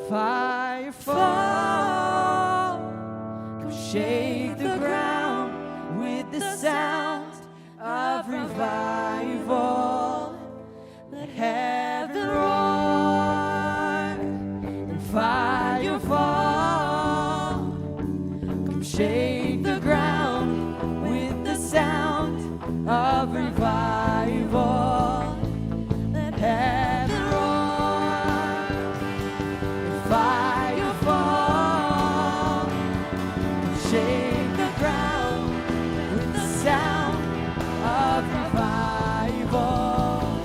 fire fall, come shake the ground with the sound of revival. Let heaven roar and fire fall, come shake the ground with the sound of revival. Let heaven roar and fire fall, come shake the ground with the sound of revival.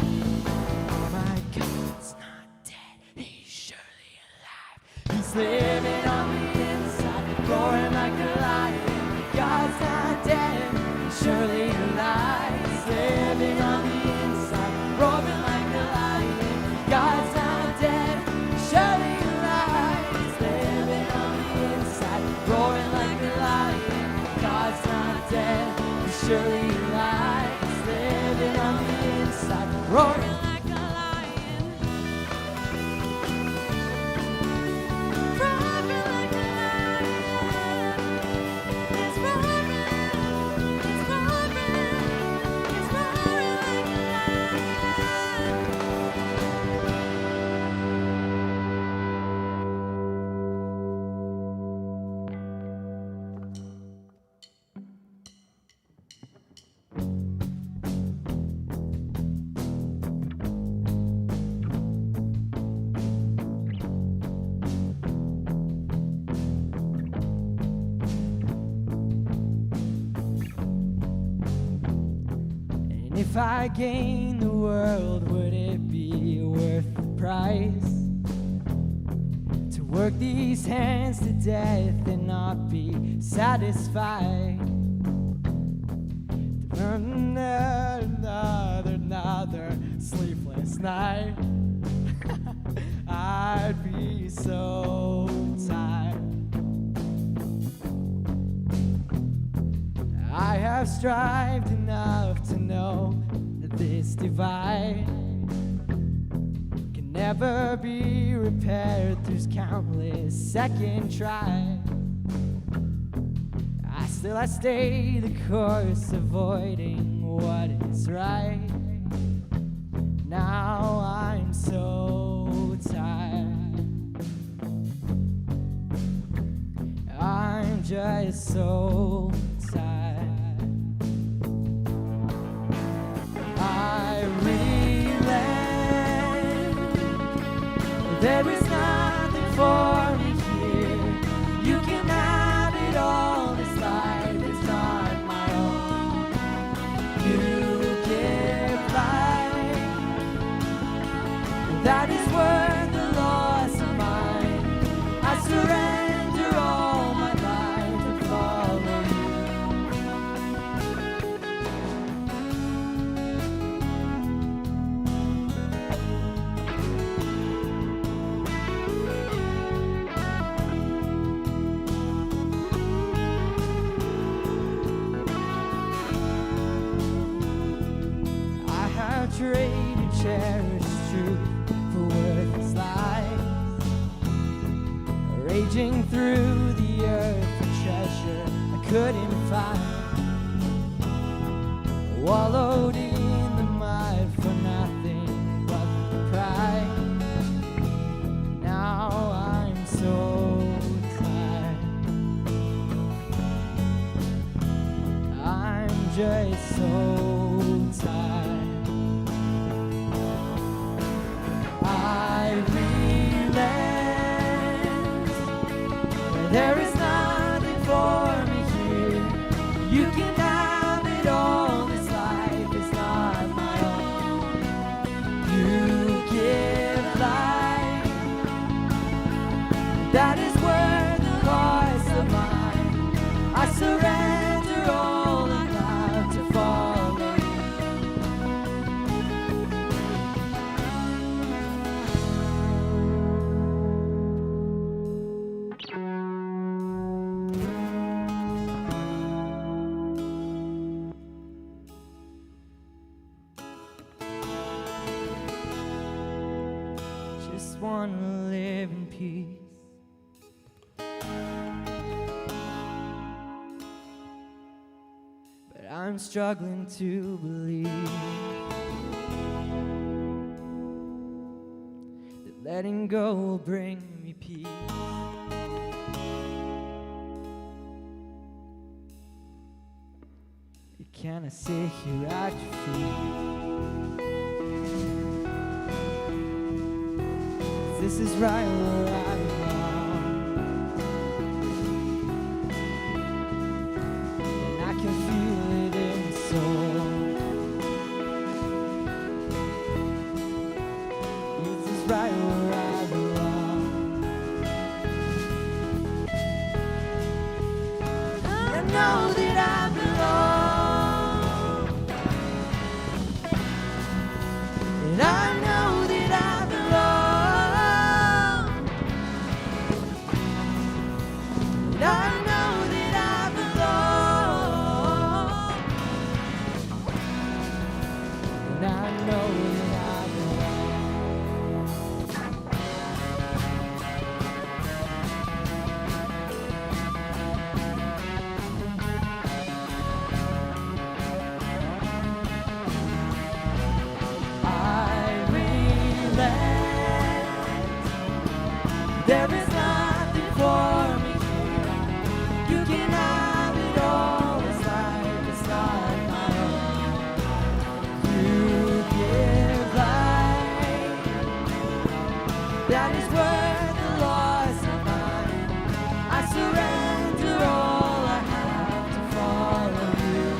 My God's not dead, he's surely alive. He's living on the inside, roaring like a lion. God's not dead, he's surely alive. He's living on the inside, roaring like a lion. God's not dead, he's surely alive. He's living on the inside, roaring like a lion. God's not dead, he's surely alive. He's living on the inside, roaring like a lion. Roaring like a lion. It's roaring, it's roaring, it's roaring like a And if I gain the world, would it be worth the price? To work these hands to death and not be satisfied? To burn another sleepless night? I'd be so tired. I have strived enough to know that this divide can never be repaired through countless second tries. I stay the course, avoiding what is right. Now I'm so tired. I'm just so tired. I relent. There is nothing for me here. You can have it all. This life is not my own. You give life. That is worth the loss of mine. I surrender all my life to follow you. I have traded cherished truth for worthless lies, raging through the earth for treasure I couldn't find, wallowed in the mud for nothing but pride. Now I'm so tired. I'm just so tired. I relent. There is nothing for me here. You can have it all. This life is not my own. You give life. That is worth the cost of mine. I surrender all I have to follow you. just want to live in peace. But I'm struggling to believe that letting go will bring me peace. Can I sit here at your feet? This is right where I belong, and I can feel it in the soul. This is right where I belong. I know that I belong. And I know that I belong. And I know that I belong. And I know that I there is nothing for me here. You can have it all. This life is not my own. You give life. That is worth the loss of mine. I surrender all I have to follow you.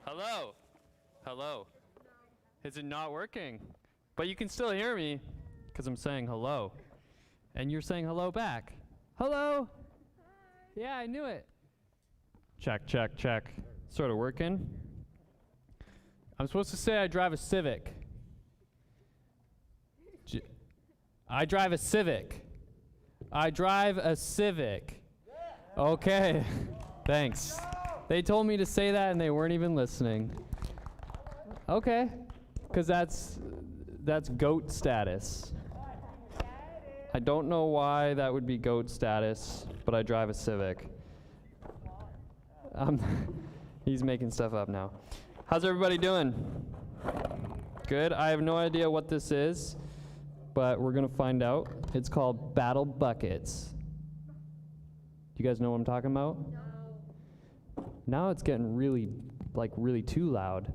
Hello. Hello. Is it not working? But you can still hear me because I'm saying hello. And you're saying hello back. Hello. Yeah, I knew it. Check, check, check. Sort of working. I'm supposed to say I drive a Civic. I drive a Civic. I drive a Civic. Okay. Thanks. They told me to say that and they weren't even listening. Okay. Because that's goat status. I don't know why that would be goat status, but I drive a Civic. He's making stuff up now. How's everybody doing? Good. I have no idea what this is, but we're going to find out. It's called Battle Buckets. Do you guys know what I'm talking about? No. Now it's getting really too loud.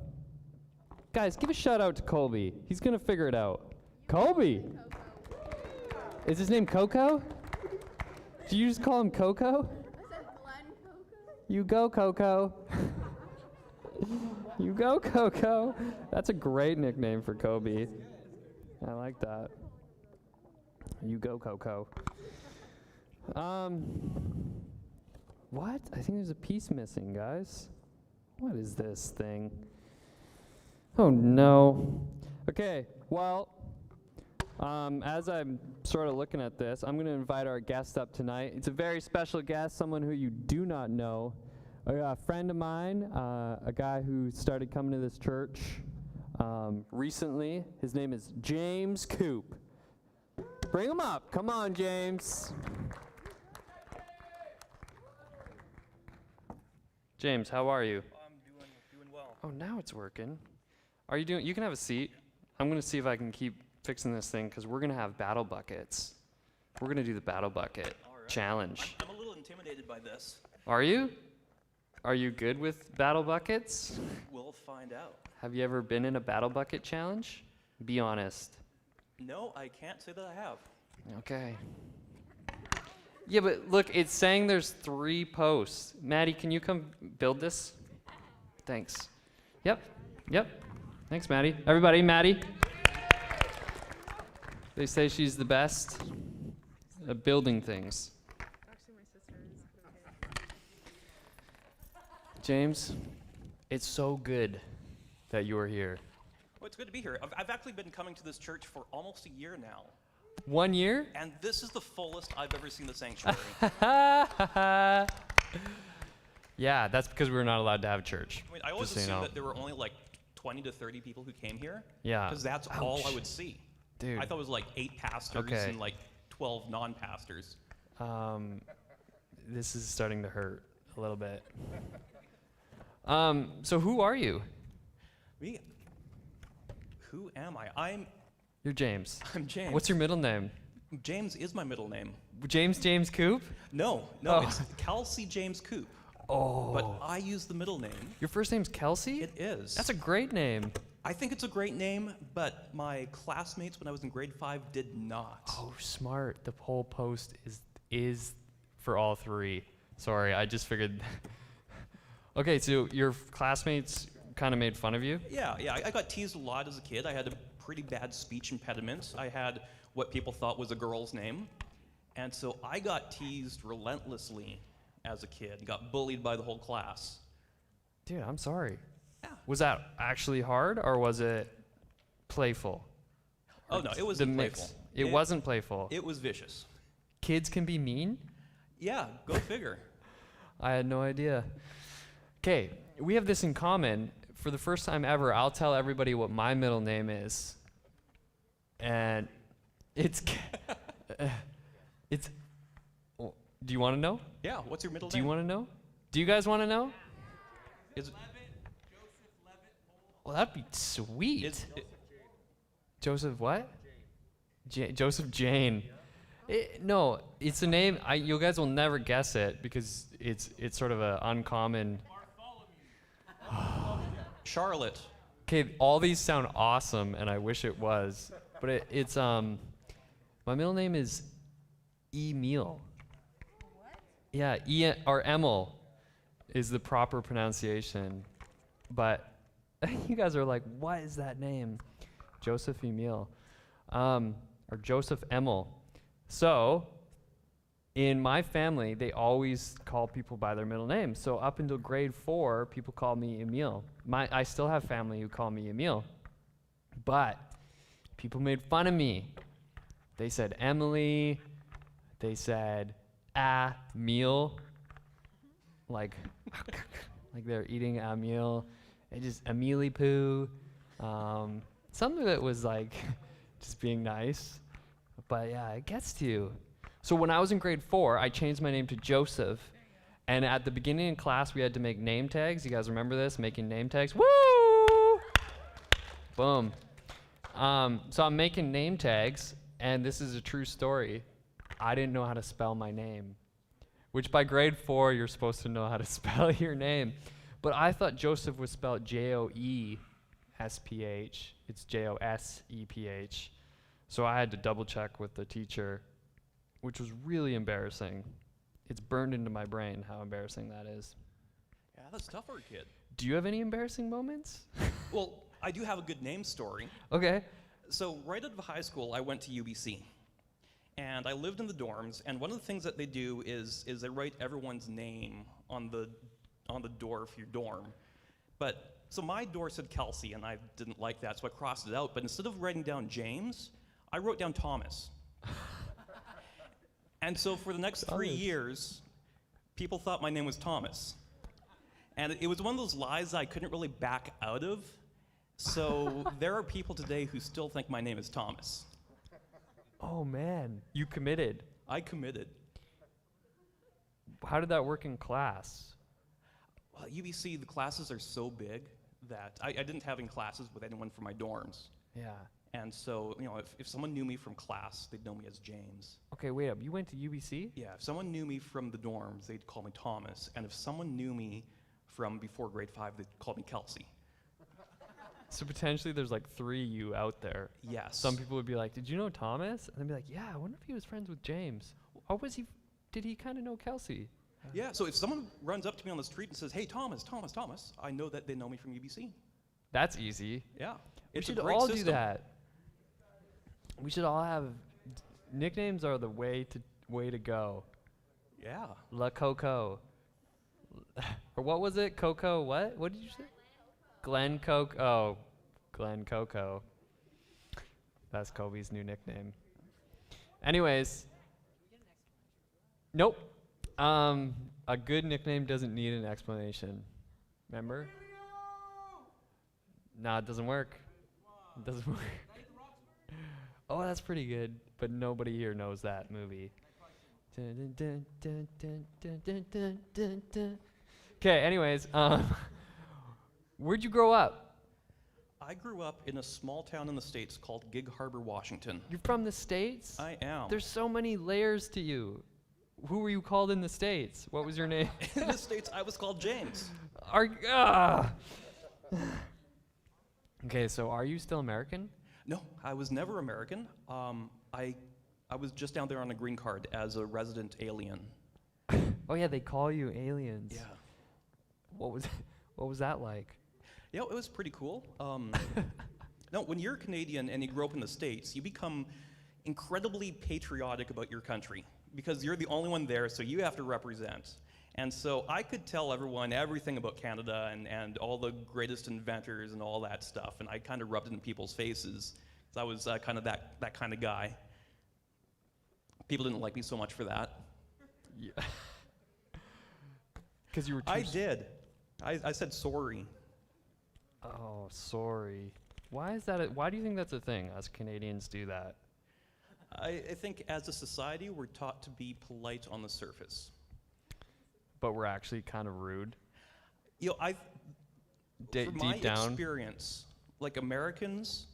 Guys, give a shout out to Colby. He's going to figure it out. Colby! Is his name Coco? Did you just call him Coco? I said Glenn Coco. You go, Coco. You go, Coco. That's a great nickname for Kobe. I like that. You go, Coco. What? I think there's a piece missing, guys. What is this thing? Oh, no. Okay, well, as I'm sort of looking at this, I'm going to invite our guest up tonight. It's a very special guest, someone who you do not know. A friend of mine, a guy who started coming to this church recently. His name is James Coop. Bring him up. Come on, James. James, how are you? I'm doing well. Oh, now it's working. Are you doing? You can have a seat. I'm going to see if I can keep fixing this thing because we're going to have battle buckets. We're going to do the battle bucket challenge. I'm a little intimidated by this. Are you? Are you good with battle buckets? We'll find out. Have you ever been in a battle bucket challenge? Be honest. No, I can't say that I have. Okay. Yeah, but look, it's saying there's 3 posts. Maddie, can you come build this? Thanks. Yep. Thanks, Maddie. Everybody, Maddie. They say she's the best at building things. Actually, my sister is. James, it's so good that you are here. Well, it's good to be here. I've actually been coming to this church for almost a year now, 1 year? and this is the fullest I've ever seen the sanctuary. Yeah, that's because we were not allowed to have church. I mean, I always Just so you assumed know. that there were only like 20 to 30 people who came here, Yeah. because that's all I Ouch. would see. Dude. I thought it was like 8 pastors Okay. and like 12 non-pastors. This is starting to hurt a little bit. So who are you? Me? Who am I? You're James. I'm James. What's your middle name? James is my middle name. James Coop? No, Oh. it's Kelsey James Coop. Oh. But I use the middle name. Your first name's Kelsey? It is. That's a great name. I think it's a great name, but my classmates when I was in grade 5 did not. Oh, smart. The whole post is for all 3. Sorry, I just figured. Okay, so your classmates kind of made fun of you? Yeah, I got teased a lot as a kid. I had a pretty bad speech impediment. I had what people thought was a girl's name. And so I got teased relentlessly as a kid, got bullied by the whole class. Dude, I'm sorry. Yeah. Was that actually hard or was it playful? Oh no, it The wasn't mix. playful. It wasn't playful. It was vicious. Kids can be mean? Yeah, go figure. I had no idea. Okay, we have this in common. For the first time ever, I'll tell everybody what my middle name is. And it's oh, do you want to know? Yeah, what's your middle Do name? you want to know? Do you guys want to know? Is it, Well, that'd be sweet. Joseph what? Joseph Jane. No, it's a name. You guys will never guess it because it's sort of an uncommon. Charlotte. Okay, all these sound awesome, and I wish it was, but it's my middle name is Emil. Yeah, or Emil is the proper pronunciation, but you guys are like, what is that name? Joseph Emil, or Joseph Emil. So, in my family, they always call people by their middle name. So up until grade 4, people called me Emil. I still have family who call me Emil, but people made fun of me. They said Emily. They said a meal, like they're eating a meal. It just Amelie poo. Some of it was like just being nice, but yeah, it gets to you. So when I was in grade 4, I changed my name to Joseph, and at the beginning of class, we had to make name tags. You guys remember this? Making name tags. Woo! Boom. So I'm making name tags, and this is a true story. I didn't know how to spell my name, which by grade 4, you're supposed to know how to spell your name. But I thought Joseph was spelled Joesph. It's Joseph. So I had to double check with the teacher, which was really embarrassing. It's burned into my brain how embarrassing that is. Yeah, that's tough for a kid. Do you have any embarrassing moments? Well, I do have a good name story. Okay. So right out of high school, I went to UBC. And I lived in the dorms, and one of the things that they do is they write everyone's name on the door of your dorm. But so my door said Kelsey, and I didn't like that, so I crossed it out. But instead of writing down James, I wrote down Thomas. And so for the next 3 years, people thought my name was Thomas. And it was one of those lies I couldn't really back out of. So there are people today who still think my name is Thomas. Oh man, you committed. I committed. How did that work in class? Well, at UBC, the classes are so big that I didn't have any classes with anyone from my dorms. Yeah. And so, if someone knew me from class, they'd know me as James. Okay, wait up. You went to UBC? Yeah, if someone knew me from the dorms, they'd call me Thomas. And if someone knew me from before grade 5, they called me Kelsey. So potentially there's like 3 you out there. Yes. Some people would be like, did you know Thomas? And they'd be like, yeah, I wonder if he was friends with James. Or did he kind of know Kelsey? Yeah, so if someone runs up to me on the street and says, hey, Thomas, Thomas, Thomas, I know that they know me from UBC. That's easy. Yeah. We It's a should great all system. do that. We should all have, nicknames are the way to go. Yeah. La Coco. Or what was it? Coco what? What did you say? Glen Coco. Oh, Glen Coco. That's Kobe's new nickname. Anyways. Nope. A good nickname doesn't need an explanation. Remember? Nah, it doesn't work. It doesn't work. Oh, that's pretty good, but nobody here knows that movie. Okay, anyways, where'd you grow up? I grew up in a small town in the States called Gig Harbor, Washington. You're from the States? I am. There's so many layers to you. Who were you called in the States? What was your name? In the States, I was called James. Okay, so are you still American? No, I was never American. I was just down there on a green card as a resident alien. Oh yeah, they call you aliens. Yeah. What was that like? Yeah, it was pretty cool. No, when you're Canadian and you grow up in the States, you become incredibly patriotic about your country because you're the only one there, so you have to represent. And so I could tell everyone everything about Canada and all the greatest inventors and all that stuff, and I kind of rubbed it in people's faces. So I was kind of that kind of guy. People didn't like me so much for that. Yeah. Because you were too I did. I said sorry. Oh, sorry. Why is that? Why do you think that's a thing? Us Canadians do that. I think as a society, we're taught to be polite on the surface. But we're actually kind of rude. You know, from my deep down. experience, like Americans,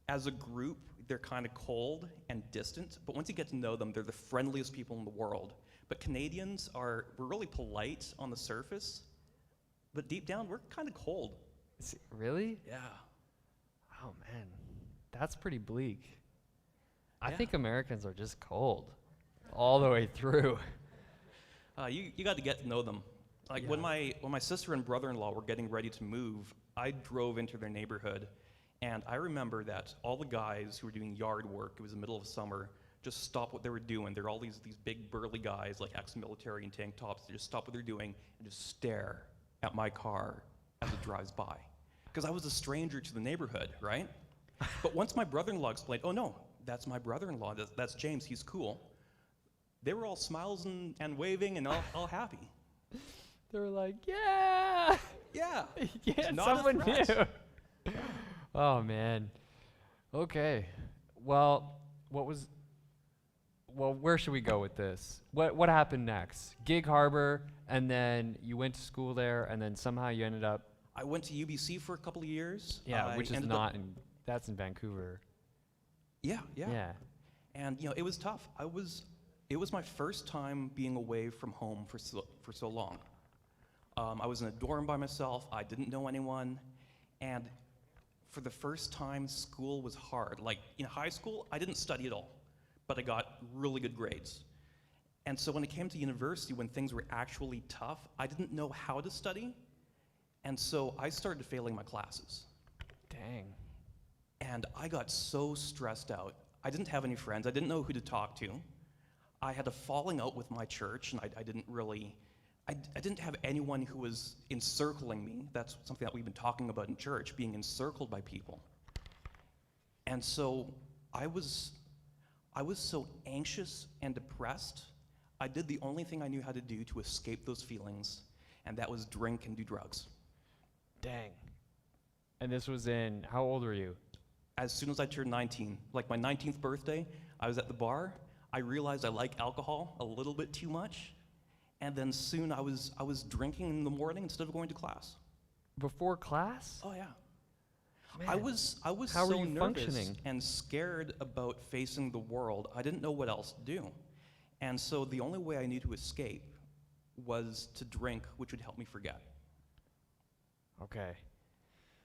as a group, they're kind of cold and distant. But once you get to know them, they're the friendliest people in the world. But Canadians we're really polite on the surface. But deep down, we're kind of cold. Really? Yeah. Oh man, that's pretty bleak. I Yeah. think Americans are just cold, all the way through. You got to get to know them. Like when my sister and brother-in-law were getting ready to move, I drove into their neighborhood, and I remember that all the guys who were doing yard work, it was the middle of summer, just stopped what they were doing. They're all these big burly guys, like ex-military in tank tops. They just stop what they're doing and just stare at my car as it drives by. Because I was a stranger to the neighborhood, right? But once my brother-in-law explained, oh no, that's my brother-in-law, that's James, he's cool. They were all smiles and waving and all happy. They were like, yeah, Yeah. yeah, Not a someone threat. new. Oh man. Okay. Well, where should we go with this? What happened next? Gig Harbor, and then you went to school there, and then somehow you ended up. I went to UBC for a couple of years. Yeah, which is ended not up- in. That's in Vancouver. Yeah. Yeah. And it was tough. It was my first time being away from home for so long. I was in a dorm by myself. I didn't know anyone, and for the first time, school was hard. Like in high school, I didn't study at all, but I got really good grades. And so when it came to university, when things were actually tough, I didn't know how to study, and so I started failing my classes. Dang. And I got so stressed out. I didn't have any friends. I didn't know who to talk to. I had a falling out with my church, and I didn't have anyone who was encircling me. That's something that we've been talking about in church, being encircled by people. And so I was so anxious and depressed, I did the only thing I knew how to do to escape those feelings, and that was drink and do drugs. Dang. And this was in, how old were you? As soon as I turned 19, like my 19th birthday, I was at the bar. I realized I like alcohol a little bit too much, and then soon I was drinking in the morning instead of going to class. Before class? Oh yeah. Man. I was How so were you nervous functioning? and scared about facing the world. I didn't know what else to do. And so the only way I knew to escape was to drink, which would help me forget. Okay.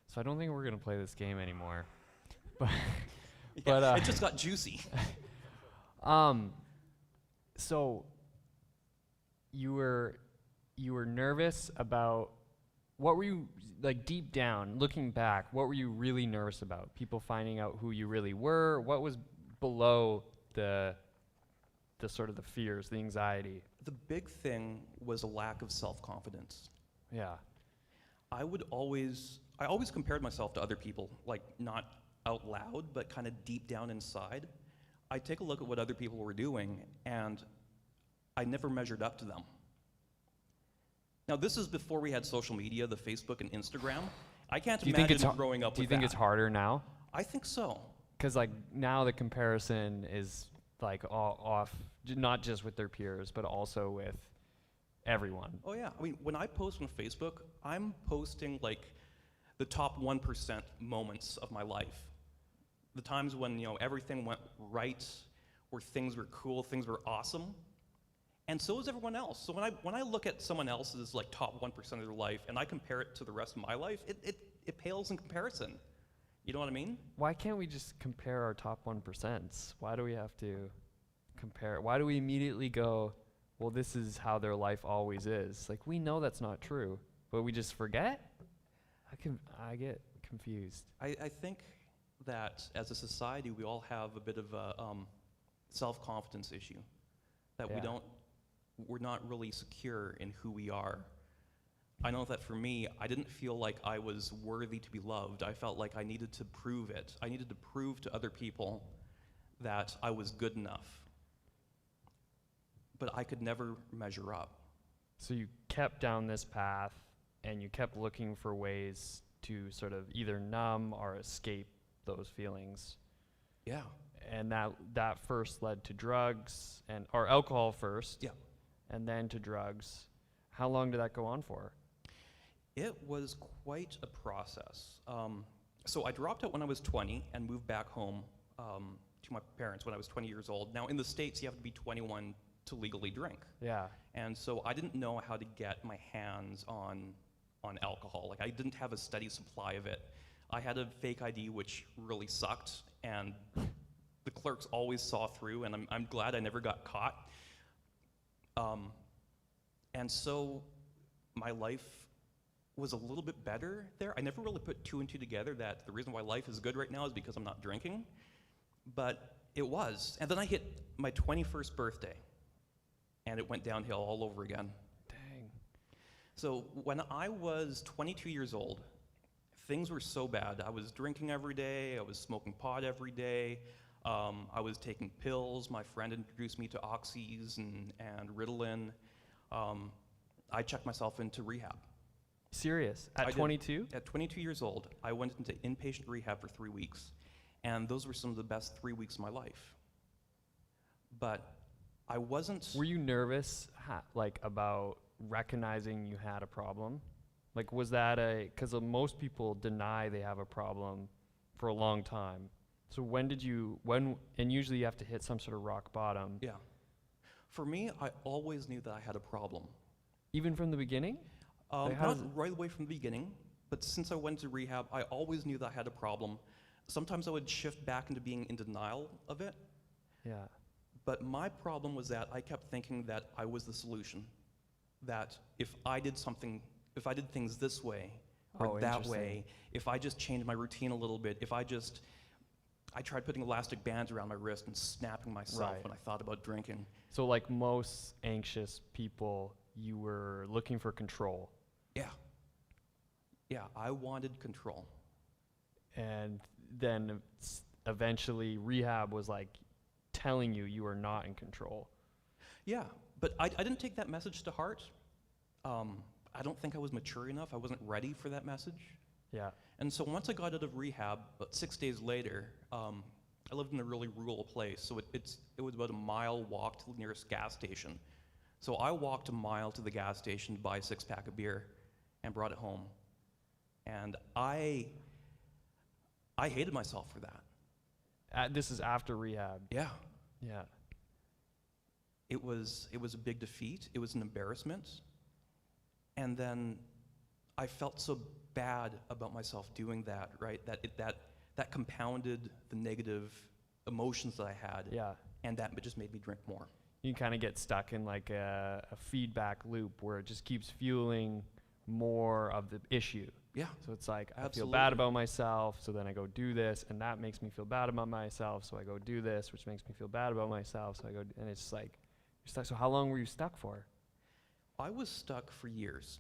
So I don't think we're gonna play this game anymore. But Yeah, it just got juicy. So you were nervous about, what were you, like, deep down looking back, what were you really nervous about? People finding out who you really were? What was below the sort of the fears, the anxiety? The big thing was a lack of self-confidence. Yeah. I always compared myself to other people, like not out loud, but kind of deep down inside. I'd take a look at what other people were doing, and I never measured up to them. Now, this is before we had social media, the Facebook and Instagram. I can't imagine growing up with that. Do you think it's harder now? I think so. Because, like, now the comparison is, like, off, not just with their peers, but also with everyone. Oh yeah, I mean, when I post on Facebook, I'm posting like the top 1% moments of my life. The times when, everything went right, where things were cool, things were awesome. And so is everyone else. So when I look at someone else's like top 1% of their life and I compare it to the rest of my life, it pales in comparison. You know what I mean? Why can't we just compare our top 1%? Why do we have to compare? Why do we immediately go, well, this is how their life always is? Like, we know that's not true, but we just forget? I get confused. I think that as a society, we all have a bit of a self-confidence issue. That Yeah. we're not really secure in who we are. I know that for me, I didn't feel like I was worthy to be loved. I felt like I needed to prove it. I needed to prove to other people that I was good enough. But I could never measure up. So you kept down this path, and you kept looking for ways to sort of either numb or escape those feelings. Yeah. And that first led to drugs, or alcohol first. Yeah. And then to drugs. How long did that go on for? It was quite a process. So I dropped out when I was 20 and moved back home to my parents when I was 20 years old. Now, in the States, you have to be 21 to legally drink. Yeah. And so I didn't know how to get my hands on alcohol. Like, I didn't have a steady supply of it. I had a fake ID, which really sucked, and the clerks always saw through, and I'm glad I never got caught. And so my life was a little bit better there. I never really put two and two together that the reason why life is good right now is because I'm not drinking, but it was. And then I hit my 21st birthday, and it went downhill all over again. Dang. So when I was 22 years old, things were so bad. I was drinking every day, I was smoking pot every day, I was taking pills. My friend introduced me to oxys and Ritalin. I checked myself into rehab. Serious? I At did. 22? At 22 years old, I went into inpatient rehab for 3 weeks, and those were some of the best 3 weeks of my life. But I wasn't... Were you nervous, like, about recognizing you had a problem? Like, was that because most people deny they have a problem for a long time. So and usually you have to hit some sort of rock bottom. Yeah. For me, I always knew that I had a problem. Even from the beginning? Like, how Not does it- right away from the beginning, but since I went to rehab, I always knew that I had a problem. Sometimes I would shift back into being in denial of it, Yeah. but my problem was that I kept thinking that I was the solution. That if I did things this way or that interesting. way, if I just changed my routine a little bit, I tried putting elastic bands around my wrist and snapping myself Right. when I thought about drinking. So, like most anxious people, you were looking for control. Yeah. Yeah, I wanted control. And then eventually rehab was like telling you were not in control. Yeah, but I didn't take that message to heart. I don't think I was mature enough. I wasn't ready for that message. Yeah. And so once I got out of rehab, about 6 days later, I lived in a really rural place, so it was about a mile walk to the nearest gas station. So I walked a mile to the gas station to buy a 6-pack of beer and brought it home. And I hated myself for that. This is after rehab. Yeah. Yeah. It was a big defeat. It was an embarrassment. And then I felt so bad about myself doing that, right? That compounded the negative emotions that I had, Yeah. and that just made me drink more. You kind of get stuck in like a feedback loop where it just keeps fueling more of the issue. Yeah. So it's like, I feel Absolutely. bad about myself, so then I go do this, and that makes me feel bad about myself, so I go do this, which makes me feel bad about myself, so I go, and it's like, you're stuck. So how long were you stuck for? I was stuck for years.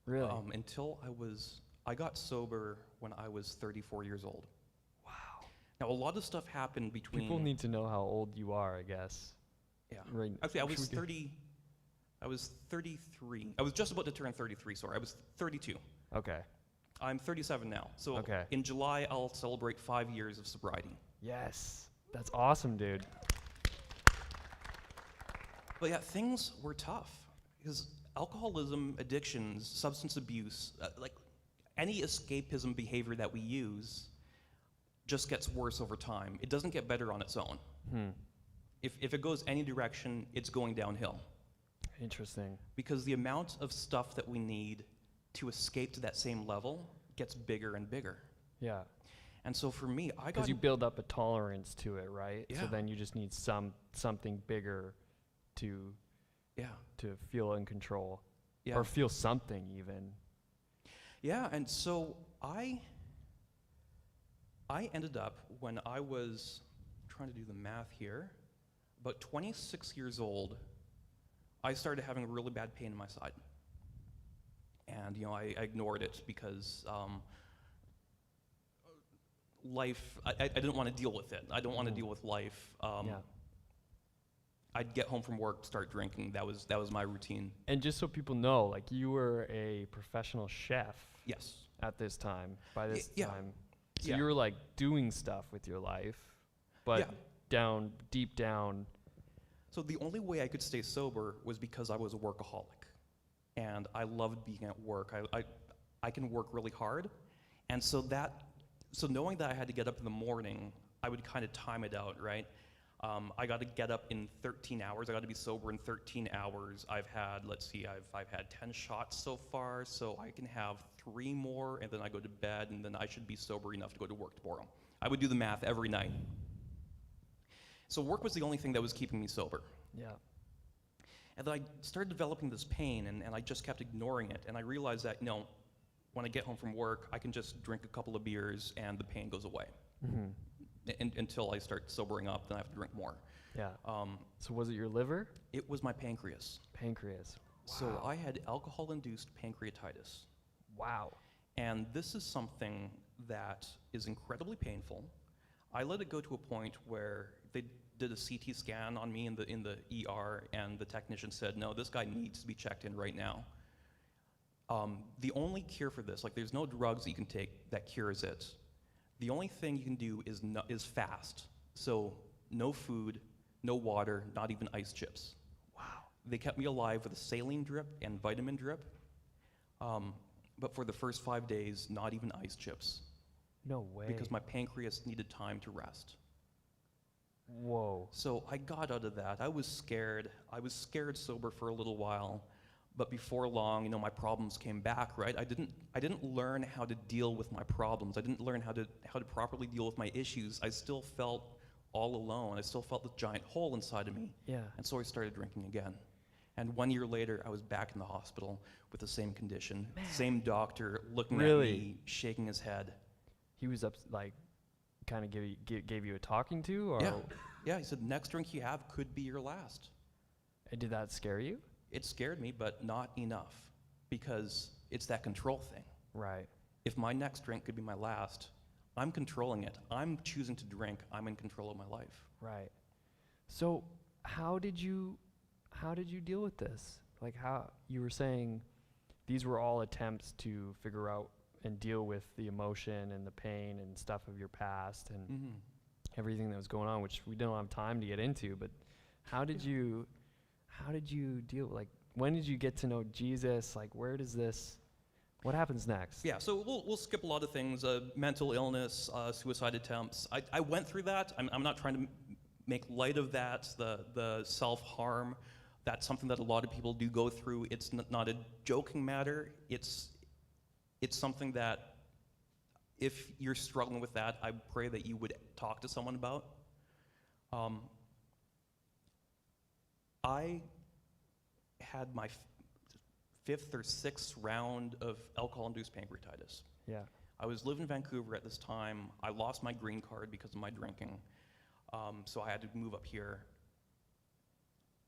Really? Until I got sober when I was 34 years old. Wow. Now, a lot of stuff happened between... People need to know how old you are, I guess. Yeah. Right. Actually, I was Should we do- 30... I was 33. I was just about to turn 33, sorry. I was 32. Okay. I'm 37 now. So Okay. in July, I'll celebrate 5 years of sobriety. Yes. That's awesome, dude. But yeah, things were tough. Because alcoholism, addictions, substance abuse, like any escapism behavior that we use just gets worse over time. It doesn't get better on its own. If it goes any direction, it's going downhill. Interesting. Because the amount of stuff that we need to escape to that same level gets bigger and bigger. Yeah. And so for me, I got... Because you build up a tolerance to it, right? So Yeah. then you just need something bigger to Yeah. feel in control. Yeah. Or feel something even. Yeah, and so I ended up, when I was trying to do the math here, about 26 years old, I started having really bad pain in my side. And, you know, I ignored it because life, I didn't want to deal with it. I don't want to deal with life. Yeah. I'd get home from work, start drinking. That was my routine. And just so people know, like you were a professional chef Yes. at this time, by this yeah. time. So Yeah. you were like doing stuff with your life, but Yeah. deep down, So the only way I could stay sober was because I was a workaholic. And I loved being at work. I can work really hard. And so knowing that I had to get up in the morning, I would kind of time it out, right? I got to get up in 13 hours. I got to be sober in 13 hours. I've had 10 shots so far, so I can have 3 more, and then I go to bed, and then I should be sober enough to go to work tomorrow. I would do the math every night. So work was the only thing that was keeping me sober. yeah. And then I started developing this pain, and I just kept ignoring it. And I realized that, when I get home from work, I can just drink a couple of beers, and the pain goes away. Until I start sobering up, then I have to drink more. Yeah. So was it your liver? It was my pancreas. Pancreas. So I had alcohol-induced pancreatitis. Wow. And this is something that is incredibly painful. I let it go to a point where they did a CT scan on me in the ER, and the technician said, no, this guy needs to be checked in right now. The only cure for this, like there's no drugs that you can take that cures it. The only thing you can do is fast. So no food, no water, not even ice chips. Wow. They kept me alive with a saline drip and vitamin drip. But for the first 5 days, not even ice chips. No way. Because my pancreas needed time to rest. Whoa. So I got out of that. I was scared. I was scared sober for a little while, but before long, my problems came back, right? I didn't learn how to deal with my problems. I didn't learn how to properly deal with my issues. I still felt all alone. I still felt this giant hole inside of me. Yeah. And so I started drinking again. And 1 year later, I was back in the hospital with the same condition. Same doctor looking at me, shaking his head. He was up, like, kind of gave you a talking to, or? Yeah, he said, next drink you have could be your last. And did that scare you? It scared me, but not enough, because it's that control thing. Right. If my next drink could be my last, I'm controlling it. I'm choosing to drink. I'm in control of my life. Right. So how did you deal with this? Like, how you were saying these were all attempts to figure out and deal with the emotion and the pain and stuff of your past and everything that was going on, which we don't have time to get into, but how did you deal, like, when did you get to know Jesus? Like, what happens next? Yeah, so we'll skip a lot of things, mental illness, suicide attempts. I went through that. I'm not trying to make light of that, the self-harm. That's something that a lot of people do go through. It's not a joking matter. It's it's something that if you're struggling with that, I pray that you would talk to someone about. I had my fifth or sixth round of alcohol-induced pancreatitis. Yeah. I was living in Vancouver at this time. I lost my green card because of my drinking, so I had to move up here.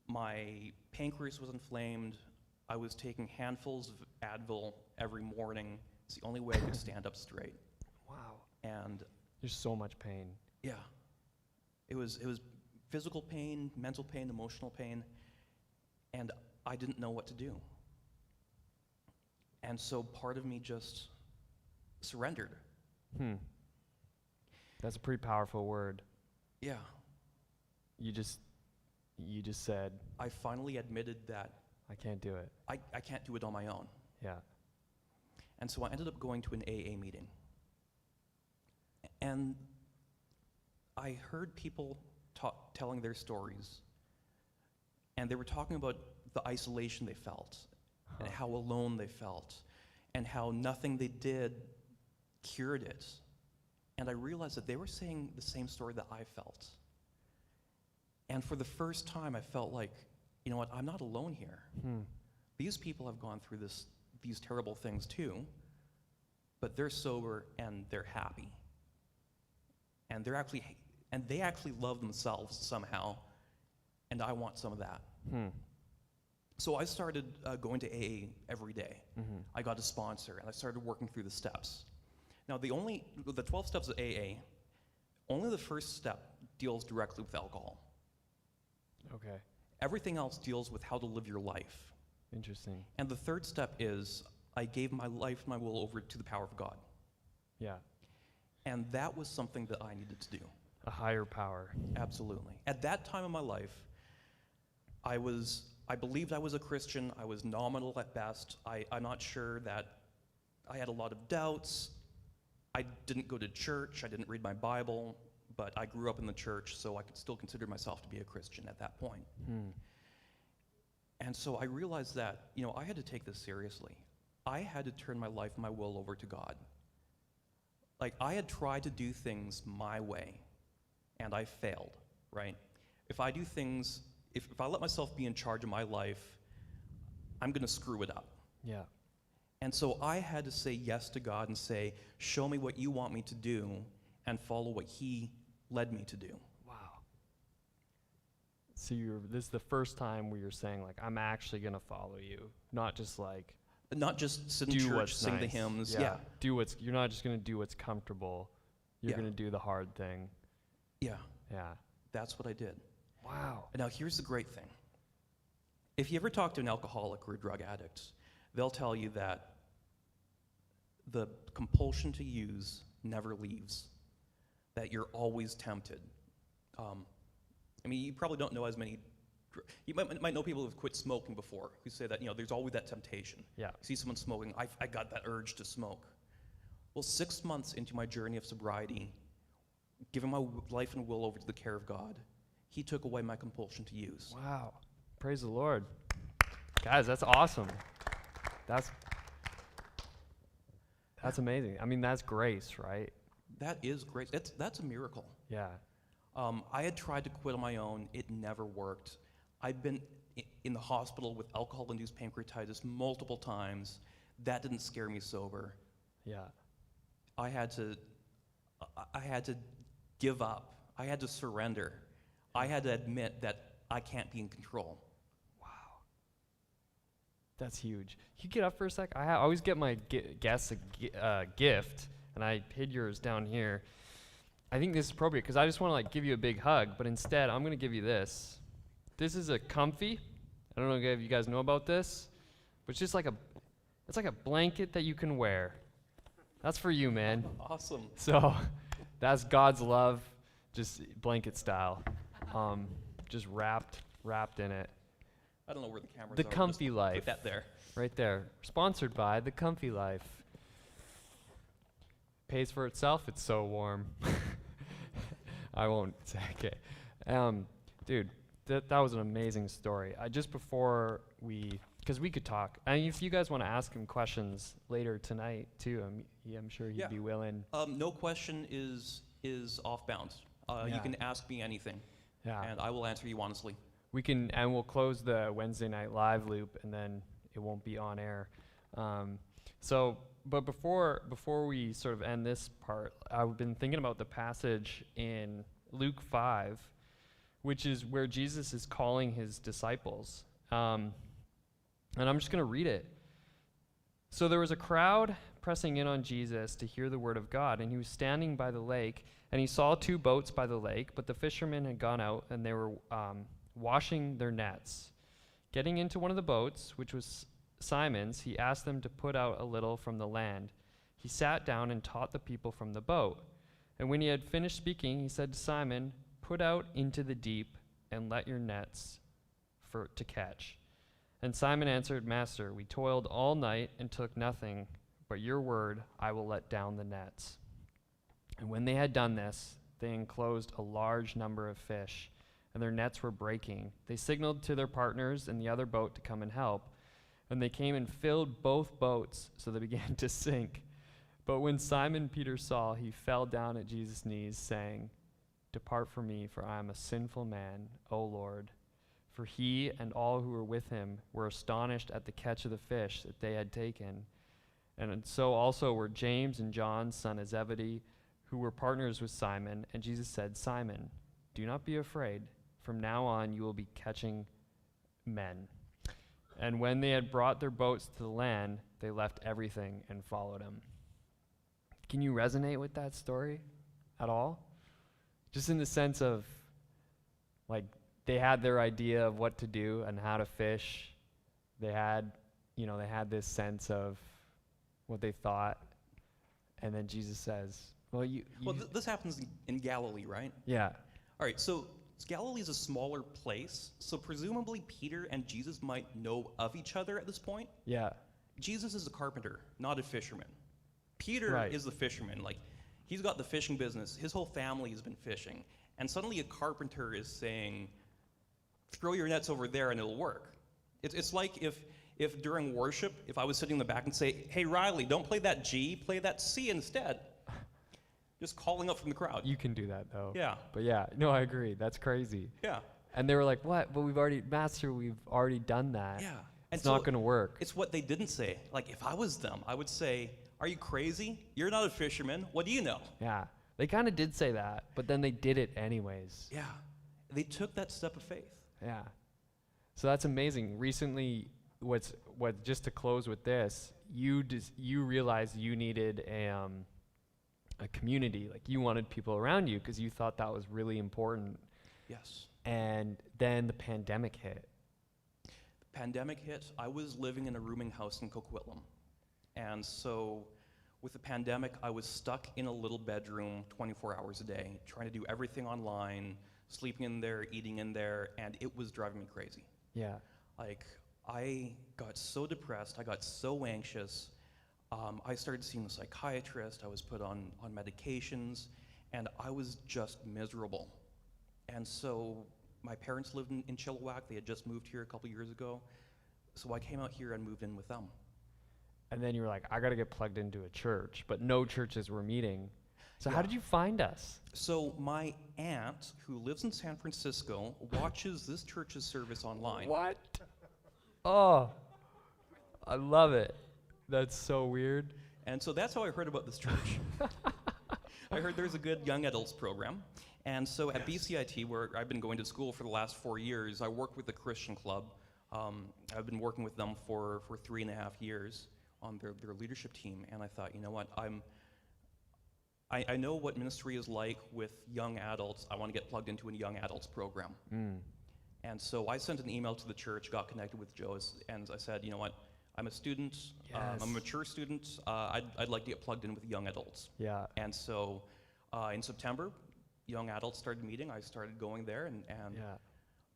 My pancreas was inflamed. I was taking handfuls of Advil every morning. It's the only way I could stand up straight. Wow. And There's so much pain. yeah, it was physical pain, mental pain, emotional pain, and I didn't know what to do. And so part of me just surrendered. That's a pretty powerful word. Yeah, You just said, I finally admitted that I can't do it. I can't do it on my own. Yeah. And so I ended up going to an AA meeting. And I heard people telling their stories. And they were talking about the isolation they felt, and how alone they felt, and how nothing they did cured it. And I realized that they were saying the same story that I felt. And for the first time, I felt like, you know what, I'm not alone here. These people have gone through these terrible things too, but they're sober and they're happy. And they actually love themselves somehow, and I want some of that. So I started going to AA every day. I got a sponsor, and I started working through the steps. Now, the 12 steps of AA, only the first step deals directly with alcohol. Okay. Everything else deals with how to live your life. Interesting. And the third step is, I gave my life, my will over to the power of God. Yeah. And that was something that I needed to do. A higher power. Absolutely. At that time in my life, I believed I was a Christian. I was nominal at best. I'm not sure that I had a lot of doubts. I didn't go to church. I didn't read my Bible, but I grew up in the church, so I could still consider myself to be a Christian at that point. And so I realized that, I had to take this seriously. I had to turn my life, my will over to God. Like, I had tried to do things my way, and I failed, right? If I do things, if I let myself be in charge of my life, I'm going to screw it up. Yeah. And so I had to say yes to God and say, show me what you want me to do, and follow what He led me to do. Wow. So this is the first time where you're saying, like, I'm actually going to follow you, not just like Not just sit in do church, what's sing the nice. hymns. Yeah. You're not just going to do what's comfortable. You're Yeah. going to do the hard thing. Yeah. Yeah. That's what I did. Wow. And now here's the great thing. If you ever talk to an alcoholic or a drug addict, they'll tell you that the compulsion to use never leaves, that you're always tempted. You probably don't know as many, you might know people who've quit smoking before, who say that, there's always that temptation. Yeah. You see someone smoking, I got that urge to smoke. Well, 6 months into my journey of sobriety, giving my life and will over to the care of God, He took away my compulsion to use. Wow. Praise the Lord. Guys, that's awesome. That's amazing. That's grace, right? That is great. That's a miracle. Yeah. I had tried to quit on my own. It never worked. I'd been in the hospital with alcohol-induced pancreatitis multiple times. That didn't scare me sober. Yeah. I had to give up. I had to surrender. I had to admit that I can't be in control. Wow. That's huge. Can you get up for a sec? I always get my guests a gift, and I hid yours down here. I think this is appropriate because I just want to give you a big hug, but instead I'm going to give you this. This is a comfy. I don't know if you guys know about this, but it's just it's like a blanket that you can wear. That's for you, man. Awesome. So that's God's love, just blanket style, just wrapped in it. I don't know where the cameras The are. Comfy Just Life. Put that there. Right there. Sponsored by The Comfy Life. Pays for itself. It's so warm. I won't say. Okay. Dude, that was an amazing story. Just before we Because we could talk. I mean, if you guys want to ask him questions later tonight too, I'm sure he'd Yeah. be willing. No question is off bounds. Yeah. You can ask me anything, Yeah. and I will answer you honestly. We'll close the Wednesday night live loop, and then it won't be on air. But before we sort of end this part, I've been thinking about the passage in Luke 5, which is where Jesus is calling his disciples. And I'm just going to read it. So there was a crowd pressing in on Jesus to hear the word of God, and he was standing by the lake, and he saw 2 boats by the lake, but the fishermen had gone out, and they were washing their nets. Getting into one of the boats, which was Simon's, he asked them to put out a little from the land. He sat down and taught the people from the boat. And when he had finished speaking, he said to Simon, "Put out into the deep and let your nets to catch." And Simon answered, "Master, we toiled all night and took nothing, but your word I will let down the nets." And when they had done this, they enclosed a large number of fish, and their nets were breaking. They signaled to their partners in the other boat to come and help. And they came and filled both boats, so they began to sink. But when Simon Peter saw, he fell down at Jesus' knees, saying, "Depart from me, for I am a sinful man, O Lord." For he and all who were with him were astonished at the catch of the fish that they had taken. And so also were James and John, son of Zebedee, who were partners with Simon. And Jesus said, "Simon, do not be afraid. From now on you will be catching men." And when they had brought their boats to the land, they left everything and followed him. Can you resonate with that story at all? Just in the sense of, like, they had their idea of what to do and how to fish. They had this sense of what they thought. And then Jesus says, This happens in Galilee, right? yeah, All right, so Galilee is a smaller place, so presumably Peter and Jesus might know of each other at this point. yeah, Jesus is a carpenter, not a fisherman. Peter Right. is the fisherman. Like, he's got the fishing business. His whole family has been fishing. And suddenly a carpenter is saying, "Throw your nets over there and it'll work." It's like if during worship, if I was sitting in the back and say, "Hey, Riley, don't play that G, play that C instead." Just calling up from the crowd. you can do that though. Yeah, But yeah, no, I agree. That's crazy. yeah, And they were like, "What? But we've already done that. yeah. It's not going to work." It's what they didn't say. Like, if I was them, I would say, "Are you crazy? You're not a fisherman. What do you know?" Yeah. They kind of did say that, but then they did it anyways. Yeah. They took that step of faith. Yeah. So that's amazing. Recently, just to close with this, you realized you needed a community. Like, you wanted people around you because you thought that was really important. Yes. And then the pandemic hit. The pandemic hit. I was living in a rooming house in Coquitlam. And so with the pandemic, I was stuck in a little bedroom 24 hours a day, trying to do everything online, sleeping in there, eating in there, and it was driving me crazy. Yeah. Like, I got so depressed, I got so anxious. I started seeing a psychiatrist, I was put on medications, and I was just miserable. And so my parents lived in Chilliwack. They had just moved here a couple years ago. So I came out here and moved in with them. And then you were like, I got to get plugged into a church, but no churches were meeting. So how Yeah. did you find us? So my aunt, who lives in San Francisco, watches this church's service online. What? Oh, I love it. That's so weird. And so that's how I heard about this church. I heard there's a good young adults program. And so at BCIT, where I've been going to school for the last 4 years, I work with the Christian Club. I've been working with them for 3.5 years on their leadership team. And I thought, you know what, I know what ministry is like with young adults. I want to get plugged into a young adults program. And so I sent an email to the church, got connected with Joe, and I said, you know what, I'm a student, I'm a mature student, I'd like to get plugged in with young adults. Yeah. And so in September, young adults started meeting. I started going there, and Yeah.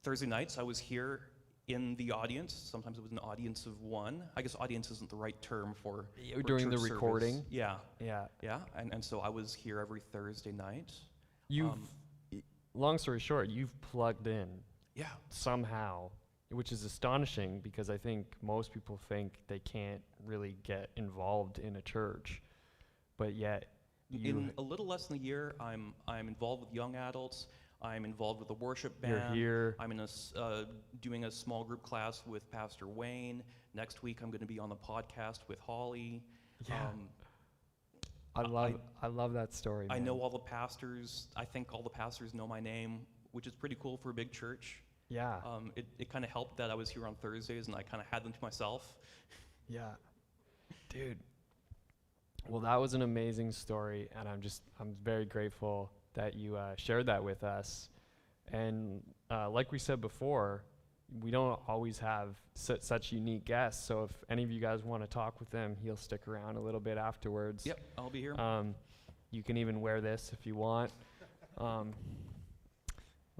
Thursday nights I was here in the audience. Sometimes it was an audience of one. I guess audience isn't the right term for During the church recording? service. Yeah, Yeah. yeah. And so I was here every Thursday night. Long story short, you've plugged in Yeah. somehow which is astonishing because I think most people think they can't really get involved in a church, but yet In a little less than a year, I'm involved with young adults. I'm involved with a worship band. you're here. I'm doing a small group class with Pastor Wayne. Next week, I'm going to be on the podcast with Holly. Yeah. I love that story. I man. know all the pastors. I think all the pastors know my name, which is pretty cool for a big church. Yeah. It kind of helped that I was here on Thursdays and I kind of had them to myself. Yeah. Dude. Well, that was an amazing story, and I'm very grateful that you shared that with us. And like we said before, we don't always have such unique guests. So if any of you guys want to talk with him, he'll stick around a little bit afterwards. Yep, I'll be here. You can even wear this if you want. Let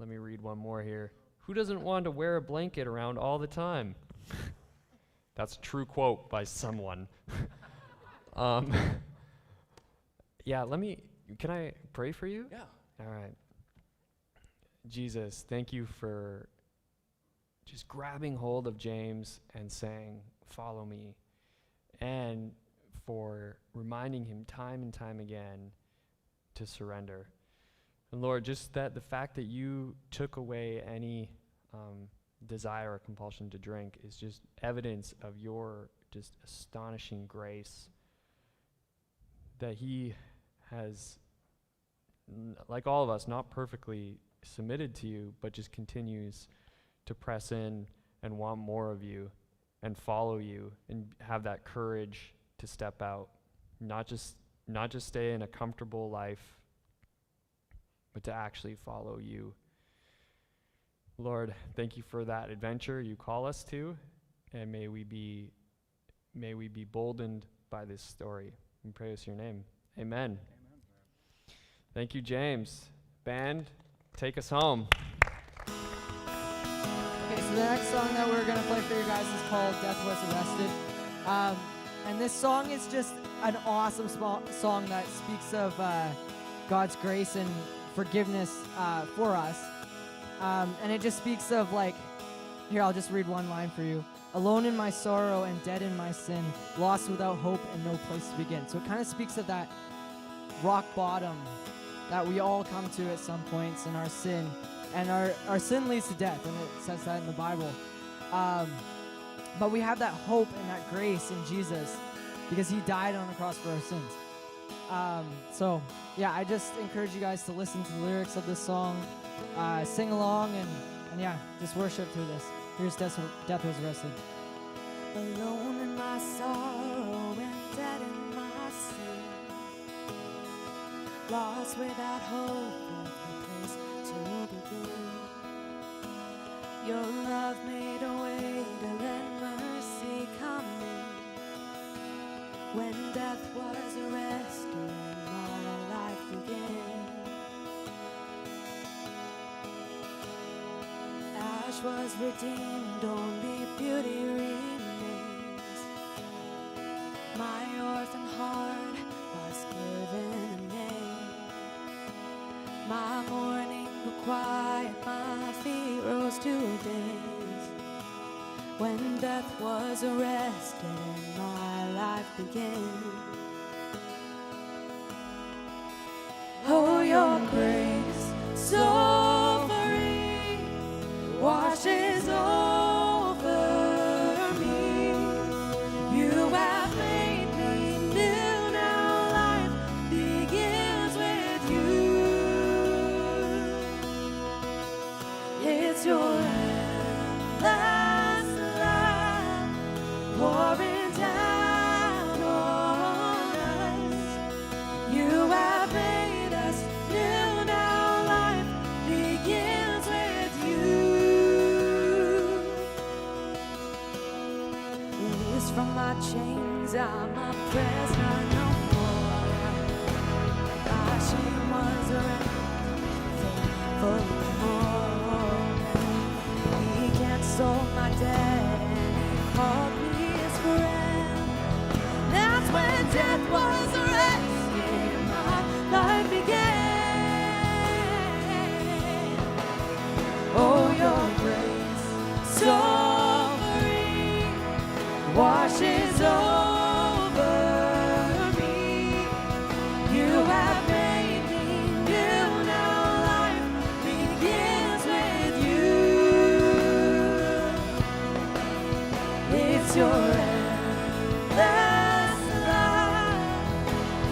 me read one more here. Who doesn't want to wear a blanket around all the time? That's a true quote by someone. Yeah, can I pray for you? Yeah. All right. Jesus, thank you for just grabbing hold of James and saying, follow me, and for reminding him time and time again to surrender. And Lord, just that the fact that you took away any desire or compulsion to drink is just evidence of your just astonishing grace, that he has, like all of us, not perfectly submitted to you, but just continues to press in and want more of you and follow you and have that courage to step out, not just stay in a comfortable life, but to actually follow you. Lord, thank you for that adventure you call us to, and may we be boldened by this story. We pray this in your name. Amen. Thank you, James. Band, take us home. Okay, so the next song that we're going to play for you guys is called Death Was Arrested. And this song is just an awesome song that speaks of God's grace and forgiveness for us. And it just speaks of, like, here, I'll just read one line for you. Alone in my sorrow and dead in my sin, lost without hope and no place to begin. So it kind of speaks of that rock bottom that we all come to at some points in our sin. And our sin leads to death, and it says that in the Bible. But we have that hope and that grace in Jesus because he died on the cross for our sins. So, yeah, I just encourage you guys to listen to the lyrics of this song, sing along, and yeah, just worship through this. Here's Death Was Arrested. Alone in my sorrow and dead in my sin, lost without hope of a place to begin. Your love made a way to let mercy come in. When death was arrested and my life began, ash was redeemed, only beauty remains. My orphan heart was given a name. My mourning grew quiet, my feet rose to dance. When death was arrested and my life began. Oh, your grace so free washes over me. You have made me new. Now life begins with you. It's your endless love pouring down on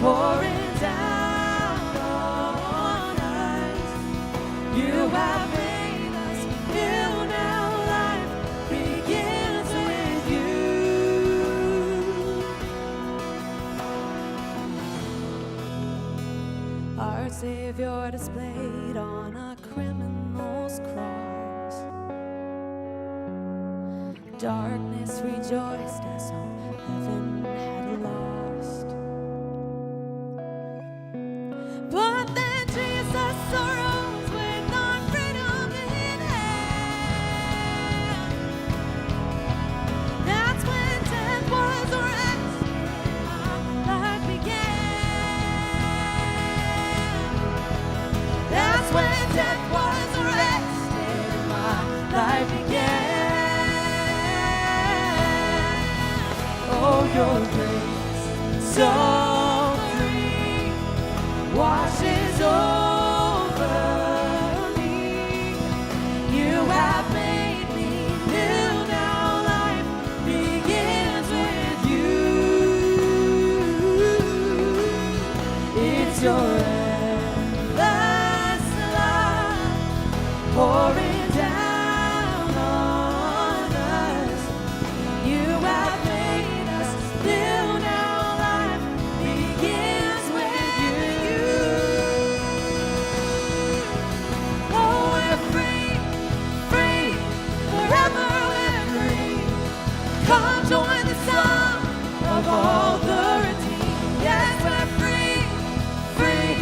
pouring down on us. You have made us new now. Life begins with you. Our Savior displayed on a criminal's cross. Darkness rejoiced as all heaven had lost. But then Jesus arose with our freedom in hand. That's when death was arrested, our life began. That's when death was arrested, my life began. Oh, your grace so free washes over me. You have made me new now. Life begins with you. It's your endless love pouring down on us. You have made us new now. Life begins with you. Oh, we're free, free, forever we're free. Come join the song of all the redeemed. Yes, we're free, free,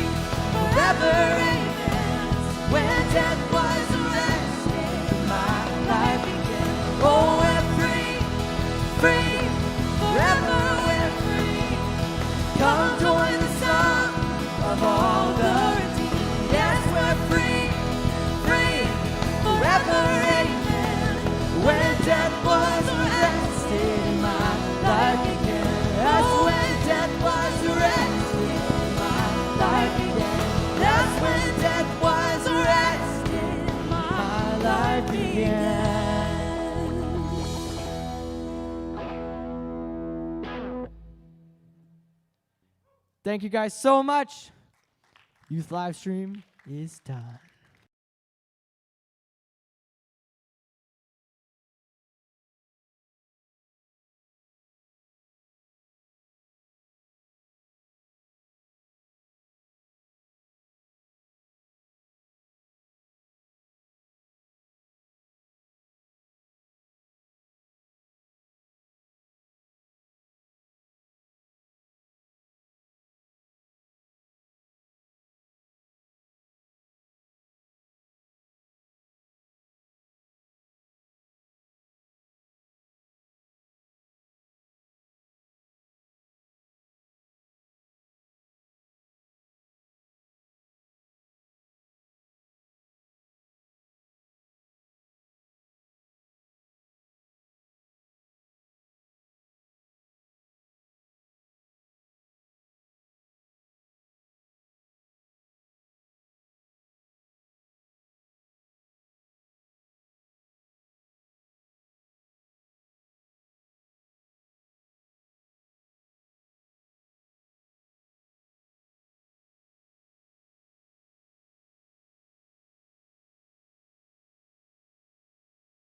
forever, amen. When death was arrested, my life began. Oh, we're free, free, forever we're free. Come join the song of all the redeemed. Yes, we're free, free, forever, amen. When death was arrested, my life began. That's when death was arrested, my life began. That's when death was arrested, my life began. Thank you guys so much. Youth live stream is done.